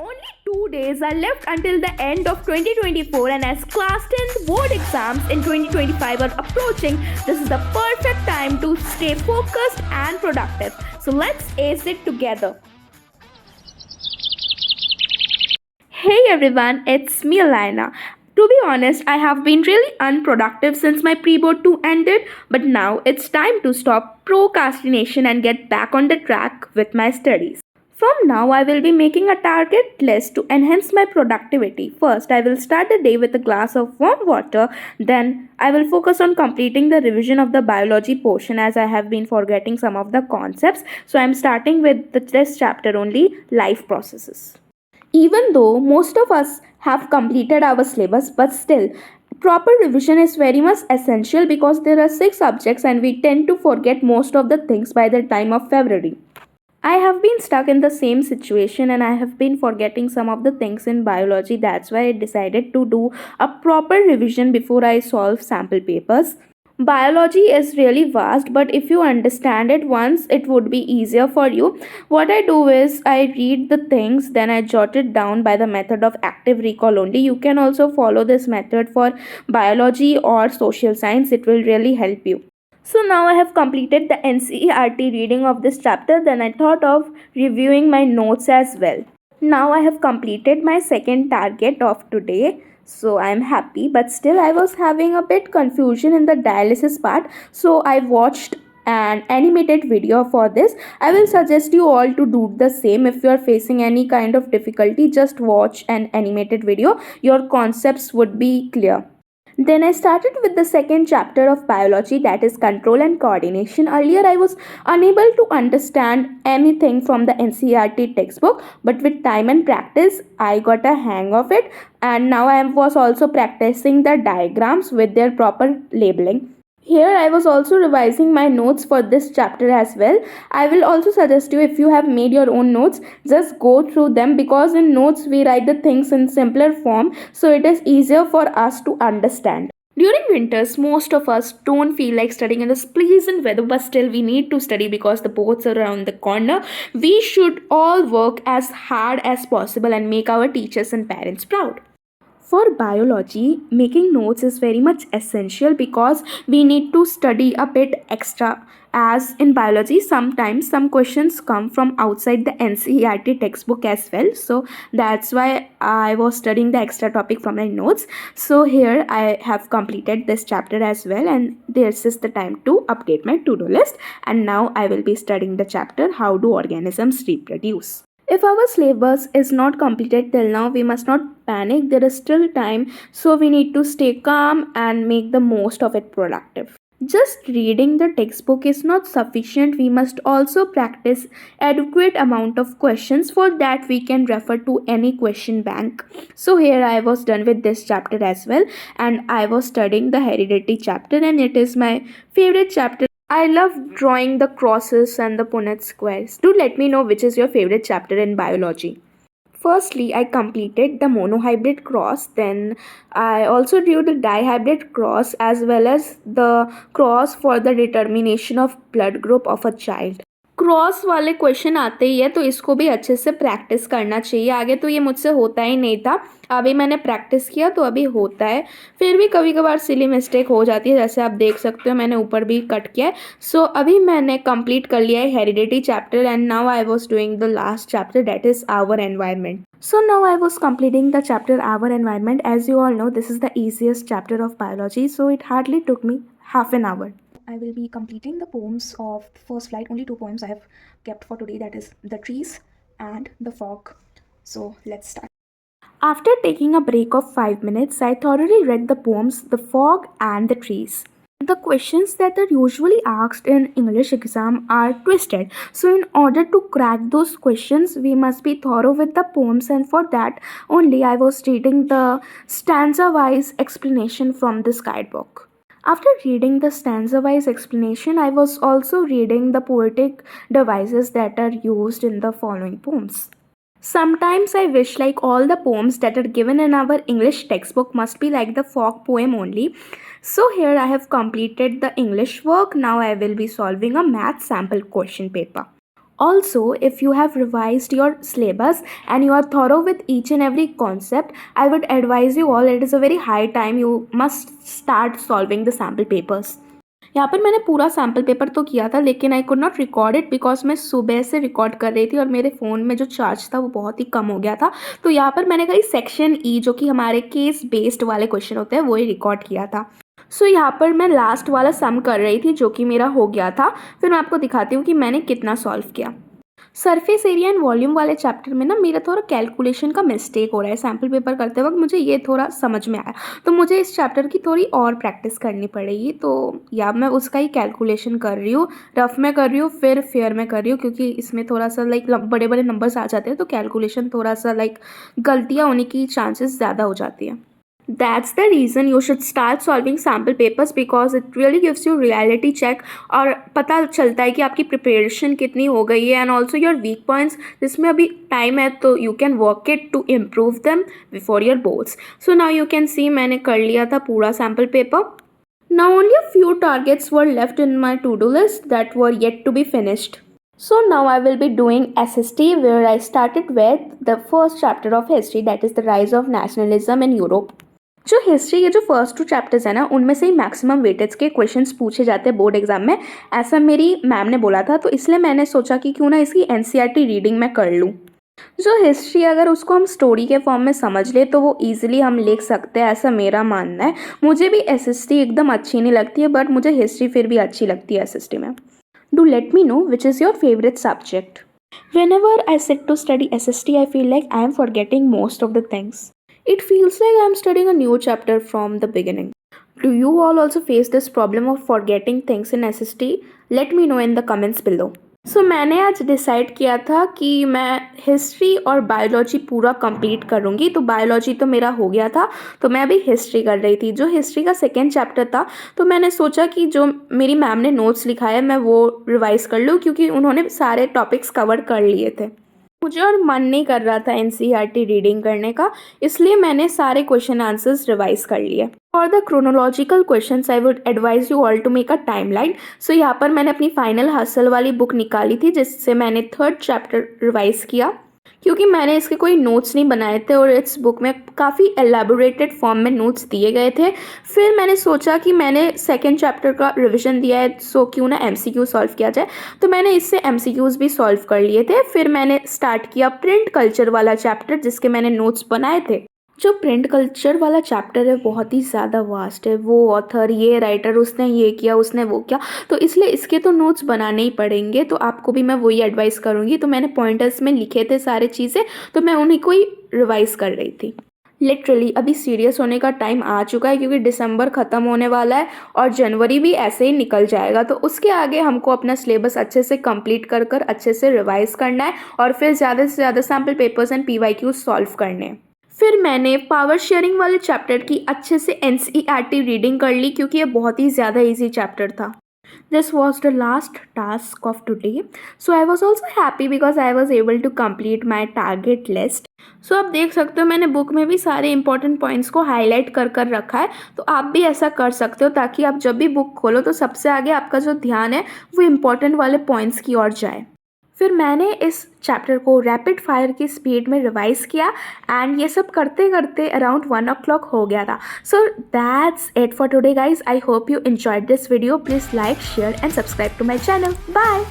Only 2 days are left until the end of 2024, and as class 10th board exams in 2025 are approaching, this is the perfect time to stay focused and productive. So let's ace it together. Hey everyone, it's me Alina. To be honest, I have been really unproductive since my Preboard 2 ended, but now it's time to stop procrastination and get back on the track with my studies. From now, I will be making a target list to enhance my productivity. First, I will start the day with a glass of warm water. Then, I will focus on completing the revision of the biology portion as I have been forgetting some of the concepts. So, I am starting with this chapter only, life processes. Even though most of us have completed our syllabus, but still, proper revision is very much essential because there are 6 subjects and we tend to forget most of the things by the time of February. I have been stuck in the same situation and I have been forgetting some of the things in biology. That's why I decided to do a proper revision before I solve sample papers. Biology is really vast, but if you understand it once, it would be easier for you. What I do is I read the things, then I jot it down by the method of active recall only. You can also follow this method for biology or social science, it will really help you. So now I have completed the NCERT reading of this chapter, then I thought of reviewing my notes as well. Now I have completed my second target of today, so I am happy, but still I was having a bit confusion in the dialysis part, so I watched an animated video for this. I will suggest you all to do the same. If you are facing any kind of difficulty, just watch an animated video, your concepts would be clear. Then I started with the second chapter of biology, that is control and coordination. Earlier I was unable to understand anything from the NCERT textbook, but with time and practice I got a hang of it, and now I was also practicing the diagrams with their proper labeling. Here I was also revising my notes for this chapter as well. I will also suggest you, if you have made your own notes, just go through them, because in notes we write the things in simpler form, so it is easier for us to understand. During winters, most of us don't feel like studying in this pleasant weather, but still we need to study because the boards are around the corner. We should all work as hard as possible and make our teachers and parents proud. For biology, making notes is very much essential because we need to study a bit extra, as in biology sometimes some questions come from outside the NCERT textbook as well. So that's why I was studying the extra topic from my notes. So here I have completed this chapter as well, and this is the time to update my to-do list. And now I will be studying the chapter how do organisms reproduce. If our syllabus is not completed till now, we must not panic. There is still time, so we need to stay calm and make the most of it productive. Just reading the textbook is not sufficient. We must also practice adequate amount of questions. For that we can refer to any question bank. So here I was done with this chapter as well, and I was studying the heredity chapter, and it is my favorite chapter. I love drawing the crosses and the Punnett squares. Do let me know which is your favorite chapter in biology. Firstly, I completed the monohybrid cross, then I also drew the dihybrid cross as well as the cross for the determination of blood group of a child. Cross वाले question आते ही है, तो इसको भी अच्छे से practice करना चाहिए. आगे तो ये मुझसे होता ही नहीं था, अभी मैंने प्रैक्टिस किया तो अभी होता है. फिर भी कभी कभार सिली मिस्टेक हो जाती है, जैसे आप देख सकते हो मैंने ऊपर भी कट किया है. सो अभी मैंने कंप्लीट कर लिया है heredity chapter, and now I was doing the last chapter, that is our environment. So now I was completing the chapter our environment. As you all know, this is the easiest chapter of biology, so it hardly took me half an hour. I will be completing the poems of first flight. Only 2 poems I have kept for today, that is the trees and the fog. So let's start. After taking a break of 5 minutes, I thoroughly read the poems The Fog and The Trees. The questions that are usually asked in English exam are twisted. So in order to crack those questions, we must be thorough with the poems, and for that only I was reading the stanza-wise explanation from this guidebook. After reading the stanza-wise explanation, I was also reading the poetic devices that are used in the following poems. Sometimes I wish like all the poems that are given in our English textbook must be like the fog poem only. So here I have completed the English work. Now I will be solving a math sample question paper. Also, if you have revised your syllabus and you are thorough with each and every concept, I would advise you all, it is a very high time you must start solving the sample papers. यहाँ पर मैंने पूरा sample paper तो किया था, लेकिन I could not record it because मैं सुबह से रिकॉर्ड कर रही थी और मेरे फ़ोन में जो चार्ज था वो बहुत ही कम हो गया था। तो यहाँ पर मैंने कहीं सेक्शन ई जो कि हमारे केस बेस्ड वाले क्वेश्चन होते हैं वो ही रिकॉर्ड किया था। सो यहाँ पर मैं लास्ट वाला सम कर रही थी जो कि मेरा हो गया था। फिर मैं आपको दिखाती हूँ कि मैंने कितना सॉल्व किया। सरफेस एरिया एंड वॉल्यूम वाले चैप्टर में ना मेरा थोड़ा कैलकुलेशन का मिस्टेक हो रहा है। सैम्पल पेपर करते वक्त मुझे ये थोड़ा समझ में आया, तो मुझे इस चैप्टर की थोड़ी और प्रैक्टिस करनी पड़ेगी। तो या मैं उसका ही कैलकुलेशन कर रही हूँ, रफ में कर रही हूँ, फिर फेयर में कर रही हूँ, क्योंकि इसमें थोड़ा सा लाइक बड़े बड़े नंबर्स आ जाते हैं तो कैलकुलेशन थोड़ा सा लाइक गलतियाँ होने की चांसेस ज़्यादा हो जाती है। That's the reason you should start solving sample papers because it really gives you reality check और पता चलता है कि आपकी प्रिपरेशन कितनी हो गई है, and also your weak points जिसमें अभी टाइम है तो you can work it to improve them before your boards. So now you can see मैंने कर लिया था पूरा sample paper. Now only a few targets were left in my to-do list that were yet to be finished. So now I will be doing SST, where I started with the first chapter of history, that is the rise of nationalism in Europe. जो history के जो first 2 chapters है ना उनमें से ही maximum weightage के questions पूछे जाते हैं बोर्ड एग्जाम में, ऐसा मेरी मैम ने बोला था। तो इसलिए मैंने सोचा कि क्यों ना इसकी एनसीईआरटी रीडिंग मैं कर लूँ। जो हिस्ट्री अगर उसको हम स्टोरी के फॉर्म में समझ ले तो वो ईजिली हम लिख सकते हैं, ऐसा मेरा मानना है। मुझे भी एसएसटी एकदम अच्छी नहीं लगती है, बट मुझे हिस्ट्री फिर भी अच्छी लगती है एसएसटी में। Do let me know which is your favourite subject. Whenever I sit to study SST, I feel like I am forgetting most of the things. It feels like I am studying a new chapter from the beginning. Do you all also face this problem of forgetting things in SST? Let me know in the comments below. सो मैंने आज decide किया था कि मैं history और biology पूरा complete करूँगी। तो बायोलॉजी तो मेरा हो गया था, तो मैं अभी हिस्ट्री कर रही थी। जो हिस्ट्री का सेकेंड चैप्टर था तो मैंने सोचा कि जो मेरी मैम ने नोट्स लिखा है मैं वो रिवाइज़ कर लूँ, क्योंकि उन्होंने सारे टॉपिक्स कवर कर लिए थे। मुझे और मन नहीं कर रहा था एनसीईआरटी रीडिंग करने का, इसलिए मैंने सारे क्वेश्चन आंसर्स रिवाइज कर लिए। For the chronological questions I would advise you all to make a timeline. So यहाँ पर मैंने अपनी फाइनल हसल वाली बुक निकाली थी जिससे मैंने 3rd चैप्टर रिवाइज किया, क्योंकि मैंने इसके कोई नोट्स नहीं बनाए थे और इस बुक में काफ़ी एलैबोरेटेड फॉर्म में नोट्स दिए गए थे। फिर मैंने सोचा कि मैंने 2nd चैप्टर का रिवीजन दिया है, सो क्यों ना एमसीक्यू सॉल्व किया जाए। तो मैंने इससे एमसीक्यूज़ भी सॉल्व कर लिए थे। फिर मैंने स्टार्ट किया प्रिंट कल्चर वाला चैप्टर जिसके मैंने नोट्स बनाए थे। जो प्रिंट कल्चर वाला चैप्टर है बहुत ही ज़्यादा वास्ट है। वो ऑथर, ये राइटर, उसने ये किया, उसने वो किया, तो इसलिए इसके तो नोट्स बनाने ही पड़ेंगे। तो आपको भी मैं वही एडवाइस करूँगी। तो मैंने पॉइंटर्स में लिखे थे सारे चीज़ें, तो मैं उन्हीं को ही रिवाइज़ कर रही थी। लिटरली अभी सीरियस होने का टाइम आ चुका है, क्योंकि दिसंबर ख़त्म होने वाला है और जनवरी भी ऐसे ही निकल जाएगा। तो उसके आगे हमको अपना सिलेबस अच्छे से कंप्लीट कर कर अच्छे से रिवाइज़ करना है और फिर ज़्यादा से ज़्यादा sample papers and PYQs solve करने हैं। फिर मैंने पावर शेयरिंग वाले चैप्टर की अच्छे से एनसीईआरटी रीडिंग कर ली, क्योंकि ये बहुत ही ज़्यादा ईजी चैप्टर था। This was the last task of today. So I was also happy because I was able to complete my target list. So आप देख सकते हो मैंने बुक में भी सारे इंपॉर्टेंट पॉइंट्स को हाईलाइट कर कर रखा है। तो आप भी ऐसा कर सकते हो ताकि आप जब भी बुक खोलो तो सबसे आगे आपका जो ध्यान है वो इम्पॉर्टेंट वाले पॉइंट्स की ओर जाए। फिर मैंने इस चैप्टर को रैपिड फायर की स्पीड में रिवाइज़ किया एंड ये सब करते करते अराउंड 1 o'clock हो गया था। So that's it for today guys. I hope you enjoyed this video. Please like, share and subscribe to my channel. Bye.